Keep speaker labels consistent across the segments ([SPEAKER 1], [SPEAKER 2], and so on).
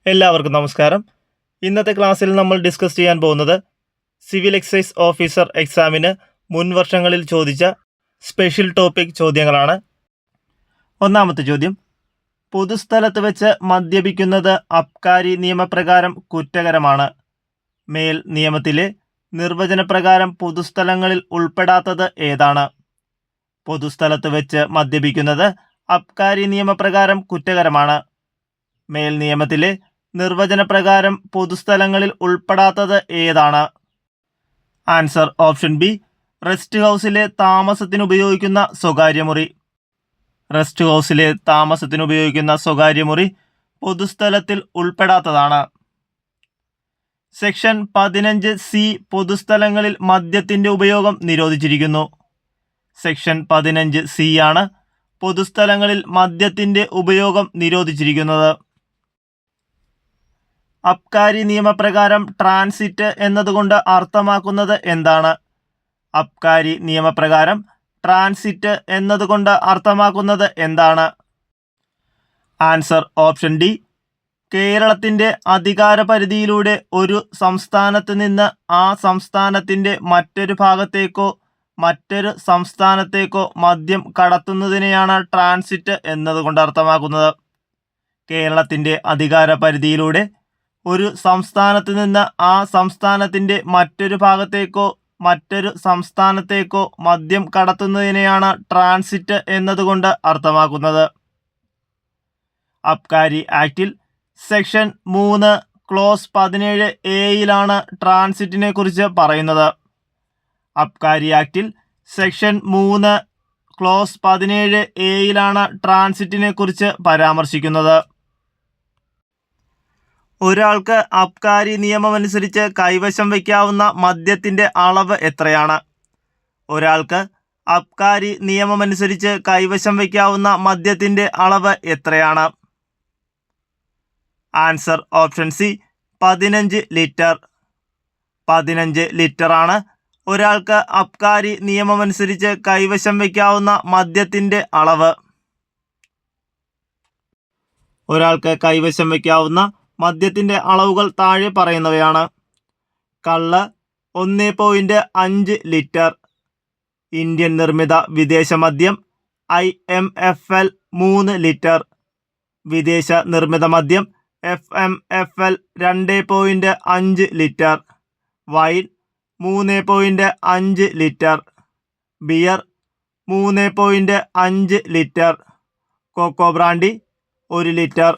[SPEAKER 1] എല്ലാവർക്കും നമസ്കാരം. ഇന്നത്തെ ക്ലാസ്സിൽ നമ്മൾ ഡിസ്കസ് ചെയ്യാൻ പോകുന്നത് സിവിൽ എക്സൈസ് ഓഫീസർ എക്സാമിന് മുൻ വർഷങ്ങളിൽ ചോദിച്ച സ്പെഷ്യൽ ടോപ്പിക് ചോദ്യങ്ങളാണ്. ഒന്നാമത്തെ ചോദ്യം: പൊതുസ്ഥലത്ത് വെച്ച് മദ്യപിക്കുന്നത് അബ്കാരി നിയമപ്രകാരം കുറ്റകരമാണ്. മേൽ നിയമത്തിലെ നിർവചനപ്രകാരം പൊതുസ്ഥലങ്ങളിൽ ഉൾപ്പെടാത്തത് ഏതാണ്? പൊതുസ്ഥലത്ത് വെച്ച് മദ്യപിക്കുന്നത് അബ്കാരി നിയമപ്രകാരം കുറ്റകരമാണ്. മേൽ നിയമത്തിലെ നിർവചനപ്രകാരം പൊതുസ്ഥലങ്ങളിൽ ഉൾപ്പെടാത്തത് ഏതാണ്? ആൻസർ ഓപ്ഷൻ ബി, റെസ്റ്റ് ഹൗസിലെ താമസത്തിനുപയോഗിക്കുന്ന സ്വകാര്യ മുറി. റെസ്റ്റ് ഹൗസിലെ താമസത്തിനുപയോഗിക്കുന്ന സ്വകാര്യ മുറി പൊതുസ്ഥലത്തിൽ ഉൾപ്പെടാത്തതാണ്. സെക്ഷൻ 15C പൊതുസ്ഥലങ്ങളിൽ മദ്യത്തിന്റെ ഉപയോഗം നിരോധിച്ചിരിക്കുന്നു. സെക്ഷൻ 15C ആണ് പൊതുസ്ഥലങ്ങളിൽ മദ്യത്തിന്റെ ഉപയോഗം നിരോധിച്ചിരിക്കുന്നത്. അബ്കാരി നിയമപ്രകാരം ട്രാൻസിറ്റ് എന്നതുകൊണ്ട് അർത്ഥമാക്കുന്നത് എന്താണ്? അബ്കാരി നിയമപ്രകാരം ട്രാൻസിറ്റ് എന്നതുകൊണ്ട് അർത്ഥമാക്കുന്നത് എന്താണ്? ആൻസർ ഓപ്ഷൻ ഡി, കേരളത്തിന്റെ അധികാര പരിധിയിലൂടെ ഒരു സംസ്ഥാനത്ത് നിന്ന് ആ സംസ്ഥാനത്തിന്റെ മറ്റൊരു ഭാഗത്തേക്കോ മറ്റൊരു സംസ്ഥാനത്തേക്കോ മദ്യം കടത്തുന്നതിനെയാണ് ട്രാൻസിറ്റ് എന്നതുകൊണ്ട് അർത്ഥമാക്കുന്നത്. കേരളത്തിന്റെ അധികാര പരിധിയിലൂടെ ഒരു സംസ്ഥാനത്ത് നിന്ന് ആ സംസ്ഥാനത്തിന്റെ മറ്റൊരു ഭാഗത്തേക്കോ മറ്റൊരു സംസ്ഥാനത്തേക്കോ മദ്യം കടത്തുന്നതിനെയാണ് ട്രാൻസിറ്റ് എന്നതുകൊണ്ട് അർത്ഥമാക്കുന്നത്. അബ്കാരി ആക്ടിൽ സെക്ഷൻ 3 ക്ലോസ് 17A ട്രാൻസിറ്റിനെ കുറിച്ച് പറയുന്നത്. അബ്കാരി ആക്ടിൽ സെക്ഷൻ 3 ക്ലോസ് 17A ട്രാൻസിറ്റിനെ കുറിച്ച് പരാമർശിക്കുന്നത്. ഒരാൾക്ക് അബ്കാരി നിയമമനുസരിച്ച് കൈവശം വയ്ക്കാവുന്ന മദ്യത്തിന്റെ അളവ് എത്രയാണ്? ഒരാൾക്ക് അബ്കാരി നിയമമനുസരിച്ച് കൈവശം വയ്ക്കാവുന്ന മദ്യത്തിന്റെ അളവ് എത്രയാണ്? Answer option C, 15 litre. 15 ലിറ്ററാണ് ഒരാൾക്ക് അബ്കാരി നിയമമനുസരിച്ച് കൈവശം വയ്ക്കാവുന്ന മദ്യത്തിന്റെ അളവ്. ഒരാൾക്ക് കൈവശം വയ്ക്കാവുന്ന മദ്യത്തിന്റെ അളവുകൾ താഴെ പറയുന്നവയാണ്. കള്ള് 1.5 ലിറ്റർ. ഇന്ത്യൻ നിർമ്മിത വിദേശ മദ്യം IMFL 3 ലിറ്റർ. വിദേശ നിർമ്മിത മദ്യം FMFL 2.5 litre. Wine 3.5 litre. Beer 3.5 litre. Cocoa brandy 1 litre.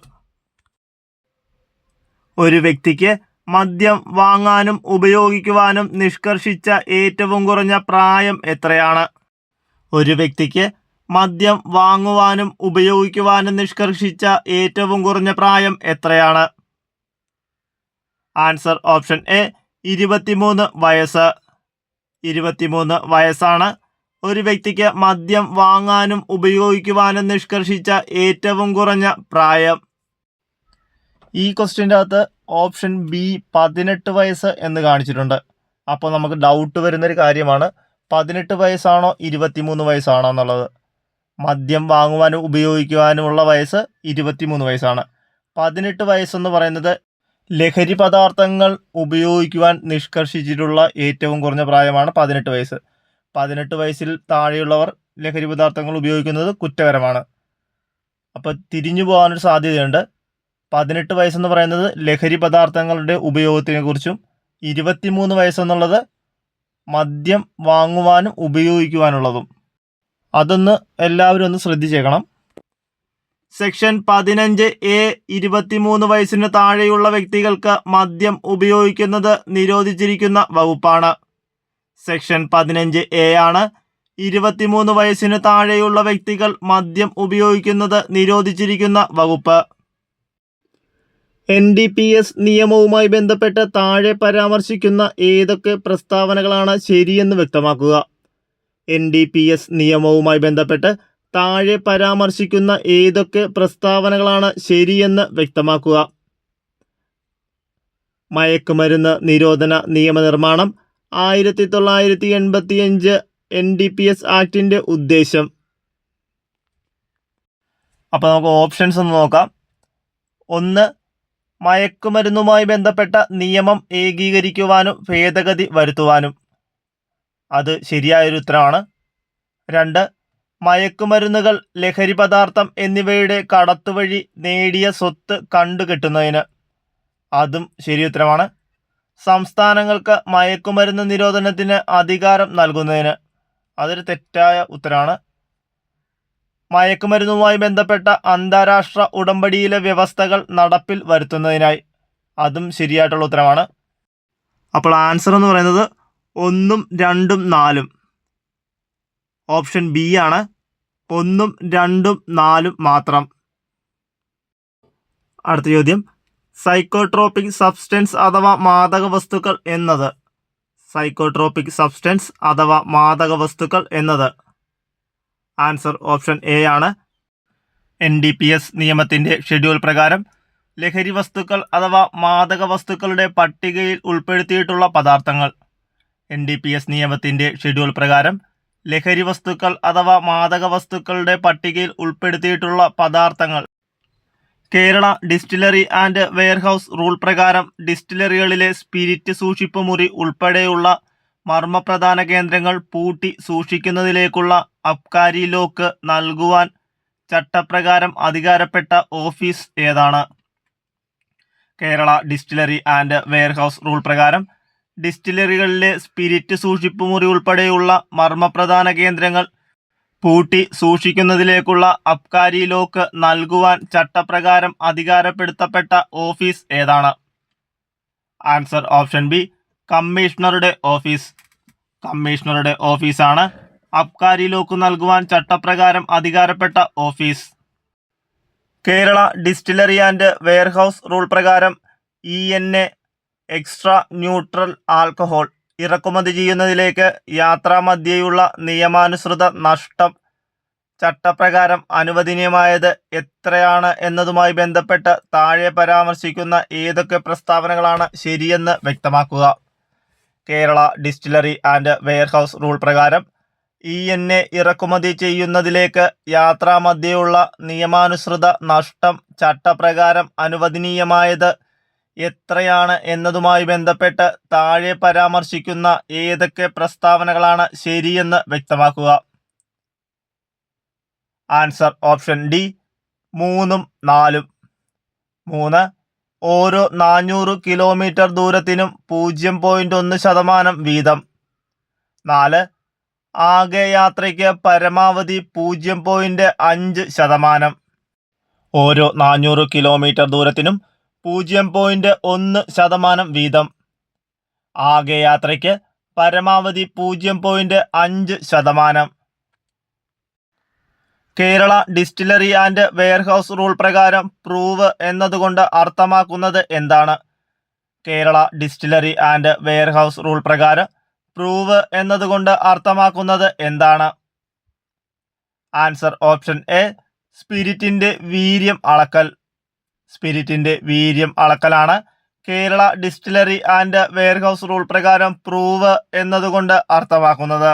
[SPEAKER 1] ഒരു വ്യക്തിക്ക് മദ്യം വാങ്ങാനും ഉപയോഗിക്കുവാനും നിഷ്കർഷിച്ച ഏറ്റവും കുറഞ്ഞ പ്രായം എത്രയാണ്? ഒരു വ്യക്തിക്ക് മദ്യം വാങ്ങുവാനും ഉപയോഗിക്കുവാനും നിഷ്കർഷിച്ച ഏറ്റവും കുറഞ്ഞ പ്രായം എത്രയാണ്? ആൻസർ ഓപ്ഷൻ എ, 23 വയസ്സ്. 23 വയസ്സാണ് ഒരു വ്യക്തിക്ക് മദ്യം വാങ്ങാനും ഉപയോഗിക്കുവാനും നിഷ്കർഷിച്ച ഏറ്റവും കുറഞ്ഞ പ്രായം. ഈ ക്വസ്റ്റ്യൻ്റെ അകത്ത് ഓപ്ഷൻ ബി 18 വയസ്സ് എന്ന് കാണിച്ചിട്ടുണ്ട്. അപ്പോൾ നമുക്ക് ഡൗട്ട് വരുന്നൊരു കാര്യമാണ്, 18 വയസ്സാണോ 23 വയസ്സാണോ എന്നുള്ളത്. മദ്യം വാങ്ങുവാനും ഉപയോഗിക്കുവാനുമുള്ള വയസ്സ് 23 വയസ്സാണ്. 18 വയസ്സെന്ന് പറയുന്നത് ലഹരി പദാർത്ഥങ്ങൾ ഉപയോഗിക്കുവാൻ നിഷ്കർഷിച്ചിട്ടുള്ള ഏറ്റവും കുറഞ്ഞ പ്രായമാണ് 18 വയസ്സ്. 18 വയസ്സിൽ താഴെയുള്ളവർ ലഹരി പദാർത്ഥങ്ങൾ ഉപയോഗിക്കുന്നത് കുറ്റകരമാണ്. അപ്പോൾ തിരിഞ്ഞു പോകാനൊരു സാധ്യതയുണ്ട്. 18 വയസ്സെന്ന് പറയുന്നത് ലഹരി പദാർത്ഥങ്ങളുടെ ഉപയോഗത്തിനെ കുറിച്ചും 23 വയസ്സെന്നുള്ളത് മദ്യം വാങ്ങുവാനും ഉപയോഗിക്കുവാനുള്ളതും. അതൊന്ന് എല്ലാവരും ഒന്ന് ശ്രദ്ധിച്ചേക്കണം. സെക്ഷൻ 15A 23 വയസ്സിന് താഴെയുള്ള വ്യക്തികൾക്ക് മദ്യം ഉപയോഗിക്കുന്നത് നിരോധിച്ചിരിക്കുന്ന വകുപ്പാണ്. സെക്ഷൻ 15A ആണ് 23 വയസ്സിന് താഴെയുള്ള വ്യക്തികൾ മദ്യം ഉപയോഗിക്കുന്നത് നിരോധിച്ചിരിക്കുന്ന വകുപ്പ്. NDPS നിയമവുമായി ബന്ധപ്പെട്ട് താഴെ പരാമർശിക്കുന്ന ഏതൊക്കെ പ്രസ്താവനകളാണ് ശരിയെന്ന് വ്യക്തമാക്കുക. NDPS നിയമവുമായി ബന്ധപ്പെട്ട് താഴെ പരാമർശിക്കുന്ന ഏതൊക്കെ പ്രസ്താവനകളാണ് ശരിയെന്ന് വ്യക്തമാക്കുക. മയക്കുമരുന്ന് നിരോധന നിയമനിർമ്മാണം 1985 NDPS ആക്ടിൻ്റെ ഉദ്ദേശം. അപ്പോൾ നമുക്ക് ഓപ്ഷൻസ് ഒന്ന് നോക്കാം. 1 മയക്കുമരുന്നുമായി ബന്ധപ്പെട്ട നിയമം ഏകീകരിക്കുവാനും ഭേദഗതി വരുത്തുവാനും. അത് ശരിയായൊരു ഉത്തരമാണ്. 2. മയക്കുമരുന്നുകൾ, ലഹരി പദാർത്ഥം എന്നിവയുടെ കടത്തുവഴി നേടിയ സ്വത്ത് കണ്ടുകെട്ടുന്നതിന്. അതും ശരിയുത്തരമാണ്. സംസ്ഥാനങ്ങൾക്ക് മയക്കുമരുന്ന് നിരോധനത്തിന് അധികാരം നൽകുന്നതിന്. അതൊരു തെറ്റായ ഉത്തരമാണ്. മയക്കുമരുന്നുമായി ബന്ധപ്പെട്ട അന്താരാഷ്ട്ര ഉടമ്പടിയിലെ വ്യവസ്ഥകൾ നടപ്പിൽ വരുത്തുന്നതിനായി. അതും ശരിയായിട്ടുള്ള ഉത്തരമാണ്. അപ്പോൾ ആൻസർ എന്ന് പറയുന്നത് 1, 2, 4. ഓപ്ഷൻ ബി ആണ്. 1, 2, 4 മാത്രം. അടുത്ത ചോദ്യം, സൈക്കോട്രോപിക് സബ്സ്റ്റൻസ് അഥവാ മാദക വസ്തുക്കൾ എന്നത്. സൈക്കോട്രോപിക് സബ്സ്റ്റൻസ് അഥവാ മാദക വസ്തുക്കൾ എന്നത്. ആൻസർ ഓപ്ഷൻ എ ആണ്. NDPS നിയമത്തിൻ്റെ ഷെഡ്യൂൾ പ്രകാരം ലഹരി വസ്തുക്കൾ അഥവാ മാദക വസ്തുക്കളുടെ പട്ടികയിൽ ഉൾപ്പെടുത്തിയിട്ടുള്ള പദാർത്ഥങ്ങൾ. NDPS നിയമത്തിൻ്റെ ഷെഡ്യൂൾ പ്രകാരം ലഹരി വസ്തുക്കൾ അഥവാ മാദക വസ്തുക്കളുടെ പട്ടികയിൽ ഉൾപ്പെടുത്തിയിട്ടുള്ള പദാർത്ഥങ്ങൾ. Kerala distillery and warehouse rule പ്രകാരം ഡിസ്റ്റിലറികളിലെ സ്പിരിറ്റ് സൂക്ഷിപ്പ് മുറി ഉൾപ്പെടെയുള്ള മർമ്മപ്രധാന കേന്ദ്രങ്ങൾ പൂട്ടി സൂക്ഷിക്കുന്നതിലേക്കുള്ള അബ്കാരി ലോക്ക് നൽകുവാൻ ചട്ടപ്രകാരം അധികാരപ്പെട്ട ഓഫീസ് ഏതാണ്? Kerala distillery and warehouse rule പ്രകാരം ഡിസ്റ്റിലറികളിലെ സ്പിരിറ്റ് സൂക്ഷിപ്പ് മുറി ഉൾപ്പെടെയുള്ള മർമ്മപ്രധാന കേന്ദ്രങ്ങൾ പൂട്ടി സൂക്ഷിക്കുന്നതിലേക്കുള്ള അബ്കാരി ലോക്ക് നൽകുവാൻ ചട്ടപ്രകാരം അധികാരപ്പെടുത്തപ്പെട്ട ഓഫീസ് ഏതാണ്? ആൻസർ ഓപ്ഷൻ ബി, കമ്മീഷണറുടെ ഓഫീസ്. കമ്മീഷണറുടെ ഓഫീസാണ് അബ്കാരി ലോക്ക് നൽകുവാൻ ചട്ടപ്രകാരം അധികാരപ്പെട്ട office. Kerala distillery and warehouse rule പ്രകാരം ENA എക്സ്ട്രാ ന്യൂട്രൽ ആൽക്കഹോൾ ഇറക്കുമതി ചെയ്യുന്നതിലേക്ക് യാത്രാമധ്യേയുള്ള നിയമാനുസൃത നഷ്ടം ചട്ടപ്രകാരം അനുവദനീയമായത് എത്രയാണ് എന്നതുമായി ബന്ധപ്പെട്ട് താഴെ പരാമർശിക്കുന്ന ഏതൊക്കെ പ്രസ്താവനകളാണ് ശരിയെന്ന് വ്യക്തമാക്കുക. Kerala distillery and warehouse rule പ്രകാരം ENA ഇറക്കുമതി ചെയ്യുന്നതിലേക്ക് യാത്രാമധ്യേയുള്ള നിയമാനുസൃത നഷ്ടം ചട്ടപ്രകാരം അനുവദനീയമായത് എത്രയാണ് എന്നതുമായി ബന്ധപ്പെട്ട് താഴെ പരാമർശിക്കുന്ന ഏതൊക്കെ പ്രസ്താവനകളാണ് ശരിയെന്ന് വ്യക്തമാക്കുക. ആൻസർ ഓപ്ഷൻ ഡി, 3ഉം 4ഉം. 3. ഓരോ 400 കിലോമീറ്റർ ദൂരത്തിനും 0.1% വീതം. 4. ആകെ യാത്രയ്ക്ക് പരമാവധി 0.5%. ഓരോ 400 കിലോമീറ്റർ ദൂരത്തിനും 0.1% വീതം. ആകെ യാത്രയ്ക്ക് പരമാവധി 0.5%. Kerala distillery and warehouse rule പ്രകാരം പ്രൂവ് എന്നതുകൊണ്ട് അർത്ഥമാക്കുന്നത് എന്താണ്? Kerala distillery and warehouse rule പ്രകാരം പ്രൂവ് എന്നതുകൊണ്ട് അർത്ഥമാക്കുന്നത് എന്താണ്? ആൻസർ ഓപ്ഷൻ എ, സ്പിരിറ്റിൻ്റെ വീര്യം അളക്കൽ. സ്പിരിറ്റിൻ്റെ വീര്യം അളക്കലാണ് Kerala distillery and warehouse rule പ്രകാരം പ്രൂവ് എന്നതുകൊണ്ട് അർത്ഥമാക്കുന്നത്.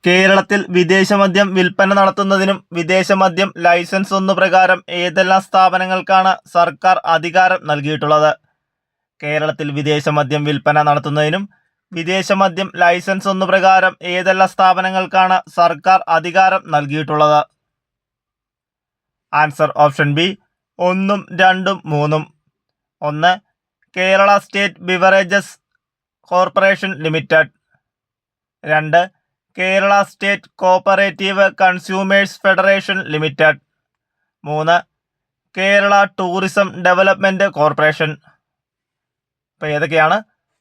[SPEAKER 1] കേരളത്തിൽ വിദേശമദ്യം വിൽപ്പന നടത്തുന്നതിനും വിദേശമദ്യം ലൈസൻസ് 1 പ്രകാരം ഏതെല്ലാം സ്ഥാപനങ്ങൾക്കാണ് സർക്കാർ അധികാരം നൽകിയിട്ടുള്ളത്? കേരളത്തിൽ വിദേശമദ്യം വിൽപ്പന നടത്തുന്നതിനും വിദേശമദ്യം ലൈസൻസ് 1 പ്രകാരം ഏതെല്ലാം സ്ഥാപനങ്ങൾക്കാണ് സർക്കാർ അധികാരം നൽകിയിട്ടുള്ളത്? ആൻസർ ഓപ്ഷൻ ബി, 1ഉം 2ഉം 3ഉം. 1. Kerala state beverages corporation limited. 2. Kerala state cooperative consumers federation limited. 3. Kerala tourism development corporation. ഇപ്പോൾ ഏതൊക്കെയാണ്?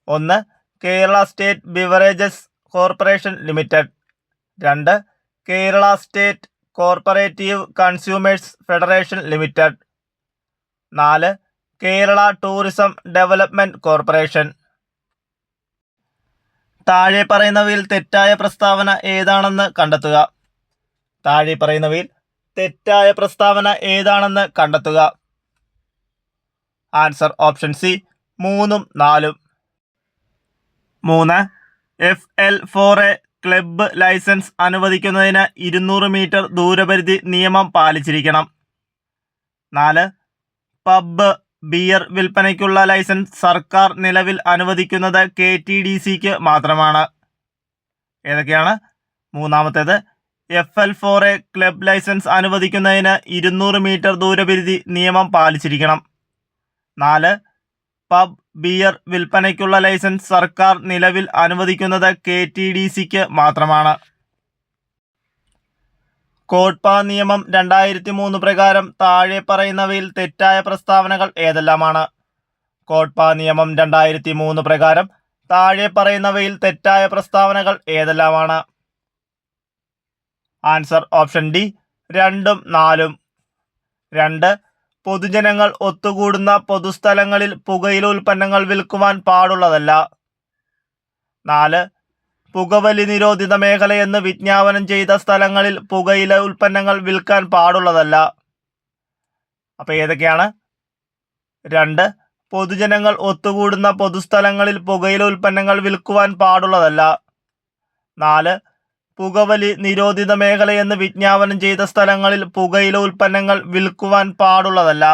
[SPEAKER 1] 1. Kerala state beverages corporation limited. 2. Kerala state corporative consumers federation limited. 4. Kerala tourism development corporation. താഴെ പറയുന്നവയിൽ തെറ്റായ പ്രസ്താവന ഏതാണെന്ന് കണ്ടെത്തുക. താഴെ പറയുന്നവയിൽ തെറ്റായ പ്രസ്താവന ഏതാണെന്ന് കണ്ടെത്തുക. ആൻസർ ഓപ്ഷൻ സി, 3ഉം 4ഉം. 3. FL4A ക്ലബ്ബ് ലൈസൻസ് അനുവദിക്കുന്നതിന് 200 മീറ്റർ ദൂരപരിധി നിയമം പാലിച്ചിരിക്കണം. 4. പബ്, ബിയർ വിൽപ്പനയ്ക്കുള്ള ലൈസൻസ് സർക്കാർ നിലവിൽ അനുവദിക്കുന്നത് KTDCക്ക് മാത്രമാണ്. ഏതൊക്കെയാണ്? മൂന്നാമത്തേത്, FL4A ക്ലബ് ലൈസൻസ് അനുവദിക്കുന്നതിന് 200 മീറ്റർ ദൂരപരിധി നിയമം പാലിച്ചിരിക്കണം. 4. പബ്, ബിയർ വിൽപ്പനയ്ക്കുള്ള ലൈസൻസ് സർക്കാർ നിലവിൽ അനുവദിക്കുന്നത് KTDCക്ക് മാത്രമാണ്. കോട്ട്പ നിയമം 2003 പ്രകാരം താഴെ പറയുന്നവയിൽ തെറ്റായ പ്രസ്താവനകൾ ഏതെല്ലാമാണ്? കോട്ട്പ നിയമം 2003 പ്രകാരം താഴെ പറയുന്നവയിൽ തെറ്റായ പ്രസ്താവനകൾ ഏതെല്ലാമാണ്? ആൻസർ ഓപ്ഷൻ ഡി, 2ഉം 4ഉം. 2. പൊതുജനങ്ങൾ ഒത്തുകൂടുന്ന പൊതുസ്ഥലങ്ങളിൽ പുകയില ഉൽപ്പന്നങ്ങൾ വിൽക്കുവാൻ പാടുള്ളതല്ല. 4. പുകവലി നിരോധിത മേഖലയെന്ന് വിജ്ഞാപനം ചെയ്ത സ്ഥലങ്ങളിൽ പുകയില ഉൽപ്പന്നങ്ങൾ വിൽക്കാൻ പാടുള്ളതല്ല. അപ്പോൾ ഏതൊക്കെയാണ്? 2. പൊതുജനങ്ങൾ ഒത്തുകൂടുന്ന പൊതുസ്ഥലങ്ങളിൽ പുകയില ഉൽപ്പന്നങ്ങൾ വിൽക്കുവാൻ പാടുള്ളതല്ല. 4. പുകവലി നിരോധിത മേഖലയെന്ന് വിജ്ഞാപനം ചെയ്ത സ്ഥലങ്ങളിൽ പുകയില ഉൽപ്പന്നങ്ങൾ വിൽക്കുവാൻ പാടുള്ളതല്ല.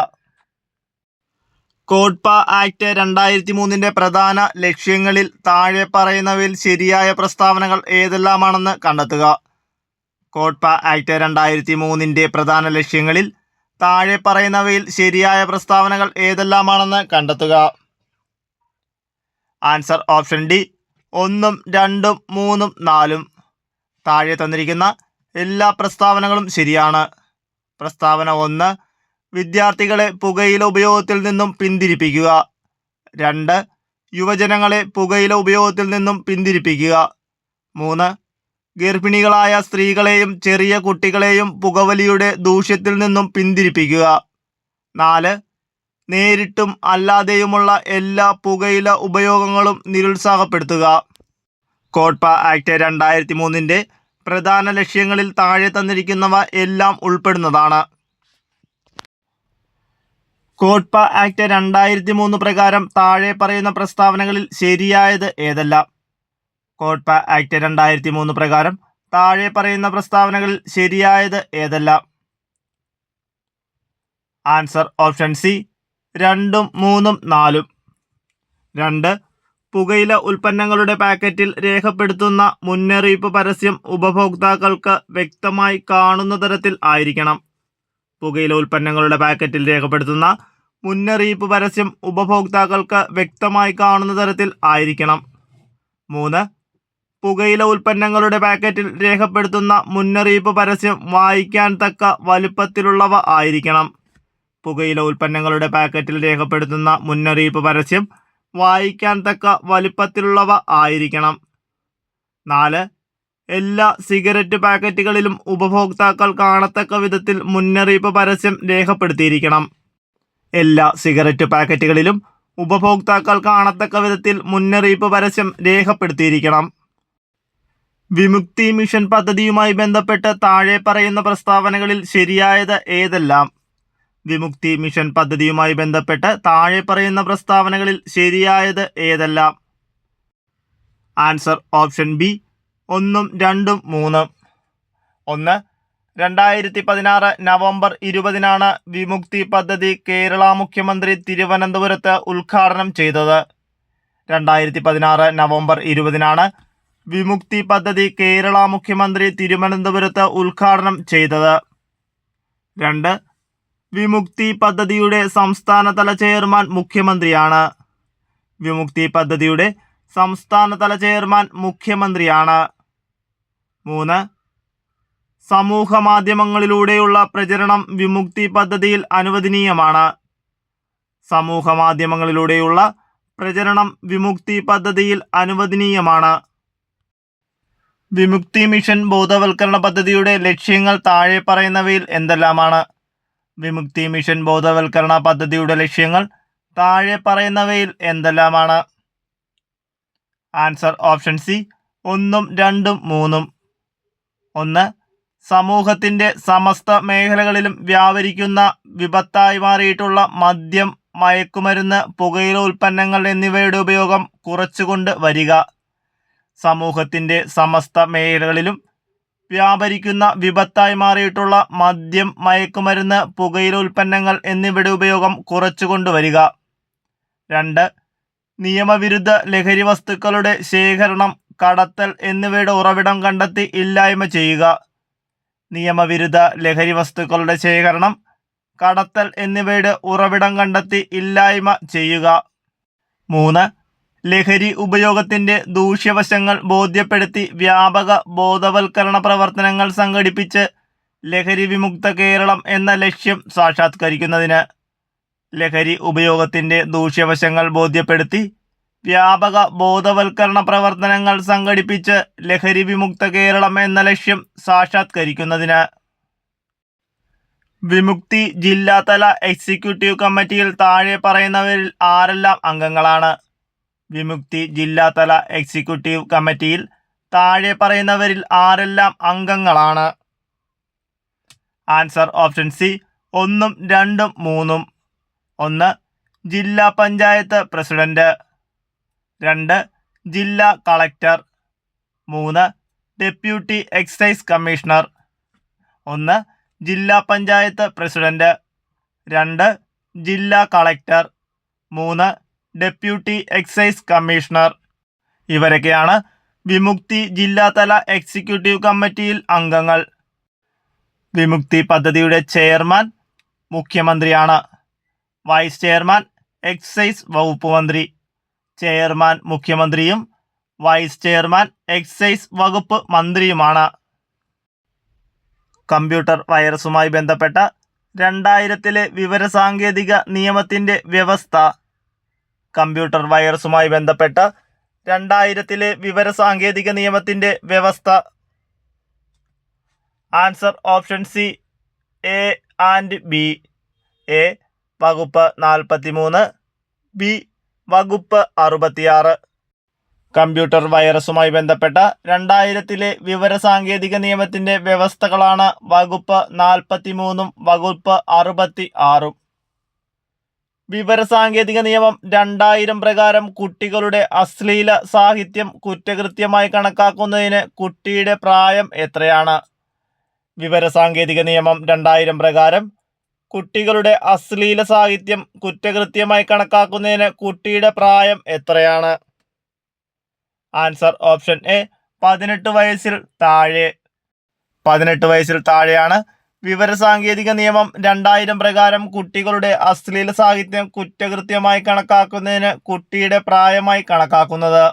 [SPEAKER 1] കോട്ട്പ ആക്ട് 2003 പ്രധാന ലക്ഷ്യങ്ങളിൽ താഴെ പറയുന്നവയിൽ ശരിയായ പ്രസ്താവനകൾ ഏതെല്ലാമാണെന്ന് കണ്ടെത്തുക. കോട്ട്പ ആക്ട് 2003 പ്രധാന ലക്ഷ്യങ്ങളിൽ താഴെ പറയുന്നവയിൽ ശരിയായ പ്രസ്താവനകൾ ഏതെല്ലാമാണെന്ന് കണ്ടെത്തുക. ആൻസർ ഓപ്ഷൻ ഡി, 1ഉം 2ഉം 3ഉം 4ഉം. താഴെ തന്നിരിക്കുന്ന എല്ലാ പ്രസ്താവനകളും ശരിയാണ്. പ്രസ്താവന 1, വിദ്യാർത്ഥികളെ പുകയില ഉപയോഗത്തിൽ നിന്നും പിന്തിരിപ്പിക്കുക. 2. യുവജനങ്ങളെ പുകയില ഉപയോഗത്തിൽ നിന്നും പിന്തിരിപ്പിക്കുക. 3. ഗർഭിണികളായ സ്ത്രീകളെയും ചെറിയ കുട്ടികളെയും പുകവലിയുടെ ദൂഷ്യത്തിൽ നിന്നും പിന്തിരിപ്പിക്കുക. 4. നേരിട്ടും അല്ലാതെയുമുള്ള എല്ലാ പുകയില ഉപയോഗങ്ങളും നിരുത്സാഹപ്പെടുത്തുക. കോട്ട്പ ആക്ട് 2003 പ്രധാന ലക്ഷ്യങ്ങളിൽ താഴെ തന്നിരിക്കുന്നവ എല്ലാം ഉൾപ്പെടുന്നതാണ്. കോട്ട്പ ആക്ട് 2003 പ്രകാരം താഴെ പറയുന്ന പ്രസ്താവനകളിൽ ശരിയായത് ഏതെല്ലാം? കോട്ട്പ ആക്ട് 2003 പ്രകാരം താഴെ പറയുന്ന പ്രസ്താവനകളിൽ ശരിയായത് ഏതെല്ലാം? ആൻസർ ഓപ്ഷൻ സി, 2ഉം 3ഉം 4ഉം. 2. പുകയില ഉൽപ്പന്നങ്ങളുടെ പാക്കറ്റിൽ രേഖപ്പെടുത്തുന്ന മുന്നറിയിപ്പ് പരസ്യം ഉപഭോക്താക്കൾക്ക് വ്യക്തമായി കാണുന്ന തരത്തിൽ ആയിരിക്കണം. പുകയില ഉൽപ്പന്നങ്ങളുടെ പാക്കറ്റിൽ രേഖപ്പെടുത്തുന്ന മുന്നറിയിപ്പ് പരസ്യം ഉപഭോക്താക്കൾക്ക് വ്യക്തമായി കാണുന്ന തരത്തിൽ ആയിരിക്കണം. 3. പുകയില ഉൽപ്പന്നങ്ങളുടെ പാക്കറ്റിൽ രേഖപ്പെടുത്തുന്ന മുന്നറിയിപ്പ് പരസ്യം വായിക്കാൻ തക്ക വലുപ്പത്തിലുള്ളവ ആയിരിക്കണം. പുകയില ഉൽപ്പന്നങ്ങളുടെ പാക്കറ്റിൽ രേഖപ്പെടുത്തുന്ന മുന്നറിയിപ്പ് പരസ്യം വായിക്കാൻ തക്ക വലുപ്പത്തിലുള്ളവ ആയിരിക്കണം. 4. എല്ലാ സിഗരറ്റ് പാക്കറ്റുകളിലും ഉപഭോക്താക്കൾ കാണത്തക്ക വിധത്തിൽ മുന്നറിയിപ്പ് പരസ്യം രേഖപ്പെടുത്തിയിരിക്കണം. എല്ലാ സിഗരറ്റ് പാക്കറ്റുകളിലും ഉപഭോക്താക്കൾ കാണത്തക്ക വിധത്തിൽ മുന്നറിയിപ്പ് പരസ്യം രേഖപ്പെടുത്തിയിരിക്കണം. വിമുക്തി മിഷൻ പദ്ധതിയുമായി ബന്ധപ്പെട്ട് താഴെ പറയുന്ന പ്രസ്താവനകളിൽ ശരിയായത് ഏതെല്ലാം? വിമുക്തി മിഷൻ പദ്ധതിയുമായി ബന്ധപ്പെട്ട് താഴെ പറയുന്ന പ്രസ്താവനകളിൽ ശരിയായത് ഏതെല്ലാം? ആൻസർ ഓപ്ഷൻ ബി, 1ഉം 2ഉം 3ഉം. 1. 2016 നവംബർ 20-നാണ് വിമുക്തി പദ്ധതി കേരള മുഖ്യമന്ത്രി തിരുവനന്തപുരത്ത് ഉദ്ഘാടനം ചെയ്തത്. 2016 നവംബർ 20-നാണ് വിമുക്തി പദ്ധതി കേരള മുഖ്യമന്ത്രി തിരുവനന്തപുരത്ത് ഉദ്ഘാടനം ചെയ്തത്. 2. വിമുക്തി പദ്ധതിയുടെ സംസ്ഥാനതല ചെയർമാൻ മുഖ്യമന്ത്രിയാണ്. വിമുക്തി പദ്ധതിയുടെ സംസ്ഥാനതല ചെയർമാൻ മുഖ്യമന്ത്രിയാണ്. 3. സമൂഹ മാധ്യമങ്ങളിലൂടെയുള്ള പ്രചരണം വിമുക്തി പദ്ധതിയിൽ അനുവദനീയമാണ്. സമൂഹ മാധ്യമങ്ങളിലൂടെയുള്ള പ്രചരണം വിമുക്തി പദ്ധതിയിൽ അനുവദനീയമാണ്. വിമുക്തി മിഷൻ ബോധവൽക്കരണ പദ്ധതിയുടെ ലക്ഷ്യങ്ങൾ താഴെ പറയുന്നവയിൽ എന്തെല്ലാമാണ്? വിമുക്തി മിഷൻ ബോധവൽക്കരണ പദ്ധതിയുടെ ലക്ഷ്യങ്ങൾ താഴെ പറയുന്നവയിൽ എന്തെല്ലാമാണ്? ആൻസർ ഓപ്ഷൻ സി, 1ഉം 2ഉം 3ഉം. 1. സമൂഹത്തിൻ്റെ സമസ്ത മേഖലകളിലും വ്യാപരിക്കുന്ന വിപത്തായി മാറിയിട്ടുള്ള മദ്യം, മയക്കുമരുന്ന്, പുകയില ഉൽപ്പന്നങ്ങൾ എന്നിവയുടെ ഉപയോഗം കുറച്ചുകൊണ്ട് വരിക. സമൂഹത്തിൻ്റെ സമസ്ത മേഖലകളിലും വ്യാപരിക്കുന്ന വിപത്തായി മാറിയിട്ടുള്ള മദ്യം, മയക്കുമരുന്ന്, പുകയില ഉൽപ്പന്നങ്ങൾ എന്നിവയുടെ ഉപയോഗം കുറച്ചുകൊണ്ടുവരിക. 2. നിയമവിരുദ്ധ ലഹരി വസ്തുക്കളുടെ ശേഖരണം, കടത്തൽ എന്നിവയുടെ ഉറവിടം കണ്ടെത്തി ഇല്ലായ്മ ചെയ്യുക. നിയമവിരുദ്ധ ലഹരി വസ്തുക്കളുടെ ശേഖരണം, കടത്തൽ എന്നിവയുടെ ഉറവിടം കണ്ടെത്തി ഇല്ലായ്മ ചെയ്യുക. 3. ലഹരി ഉപയോഗത്തിന്റെ ദൂഷ്യവശങ്ങൾ ബോധ്യപ്പെടുത്തി വ്യാപക ബോധവൽക്കരണ പ്രവർത്തനങ്ങൾ സംഘടിപ്പിച്ച് ലഹരി വിമുക്ത കേരളം എന്ന ലക്ഷ്യം സാക്ഷാത്കരിക്കുന്നതിന്. ലഹരി ഉപയോഗത്തിന്റെ ദൂഷ്യവശങ്ങൾ ബോധ്യപ്പെടുത്തി വ്യാപക ബോധവൽക്കരണ പ്രവർത്തനങ്ങൾ സംഘടിപ്പിച്ച് ലഹരി വിമുക്ത കേരളം എന്ന ലക്ഷ്യം സാക്ഷാത്കരിക്കുന്നതിന്. വിമുക്തി ജില്ലാതല എക്സിക്യൂട്ടീവ് കമ്മിറ്റിയിൽ താഴെ പറയുന്നവരിൽ ആരെല്ലാം അംഗങ്ങളാണ്? വിമുക്തി ജില്ലാതല എക്സിക്യൂട്ടീവ് കമ്മിറ്റിയിൽ താഴെ പറയുന്നവരിൽ ആരെല്ലാം അംഗങ്ങളാണ്? Answer option C 1, 2, 3. 1. ജില്ലാ പഞ്ചായത്ത് പ്രസിഡന്റ്. 2. ജില്ലാ കളക്ടർ. 3. Deputy excise commissioner. 1. ജില്ലാ പഞ്ചായത്ത് പ്രസിഡന്റ്. 2. ജില്ലാ കളക്ടർ. 3. Deputy excise commissioner. ഇവരൊക്കെയാണ് വിമുക്തി ജില്ലാതല എക്സിക്യൂട്ടീവ് കമ്മിറ്റിയിൽ അംഗങ്ങൾ. വിമുക്തി പദ്ധതിയുടെ ചെയർമാൻ മുഖ്യമന്ത്രിയാണ്. വൈസ് ചെയർമാൻ എക്സൈസ് വകുപ്പ് മന്ത്രി. ചെയർമാൻ മുഖ്യമന്ത്രിയും വൈസ് ചെയർമാൻ എക്സൈസ് വകുപ്പ് മന്ത്രിയുമാണ്. കമ്പ്യൂട്ടർ വൈറസുമായി ബന്ധപ്പെട്ട 2000 വിവരസാങ്കേതിക നിയമത്തിന്റെ വ്യവസ്ഥ. കമ്പ്യൂട്ടർ വൈറസുമായി ബന്ധപ്പെട്ട 2000 വിവരസാങ്കേതിക നിയമത്തിന്റെ വ്യവസ്ഥ. Answer option C A and B. A വകുപ്പ് 43, ബി വകുപ്പ് 66. കമ്പ്യൂട്ടർ വൈറസുമായി ബന്ധപ്പെട്ട 2000 വിവരസാങ്കേതിക നിയമത്തിന്റെ വ്യവസ്ഥകളാണ് വകുപ്പ് 43 വകുപ്പ് 66. വിവരസാങ്കേതിക നിയമം 2000 പ്രകാരം കുട്ടികളുടെ അശ്ലീല സാഹിത്യം കുറ്റകൃത്യമായി കണക്കാക്കുന്നതിന് കുട്ടിയുടെ പ്രായം എത്രയാണ്? വിവരസാങ്കേതിക നിയമം 2000 പ്രകാരം കുട്ടികളുടെ അശ്ലീല സാഹിത്യം കുറ്റകൃത്യമായി കണക്കാക്കുന്നതിന് കുട്ടിയുടെ പ്രായം എത്രയാണ്? ആൻസർ ഓപ്ഷൻ എ 18 വയസ്സിൽ താഴെ. 18 വയസ്സിൽ താഴെയാണ് വിവരസാങ്കേതിക നിയമം 2000 പ്രകാരം കുട്ടികളുടെ അശ്ലീല സാഹിത്യം കുറ്റകൃത്യമായി കണക്കാക്കുന്നതിന് കുട്ടിയുടെ പ്രായമായി കണക്കാക്കുന്നത്.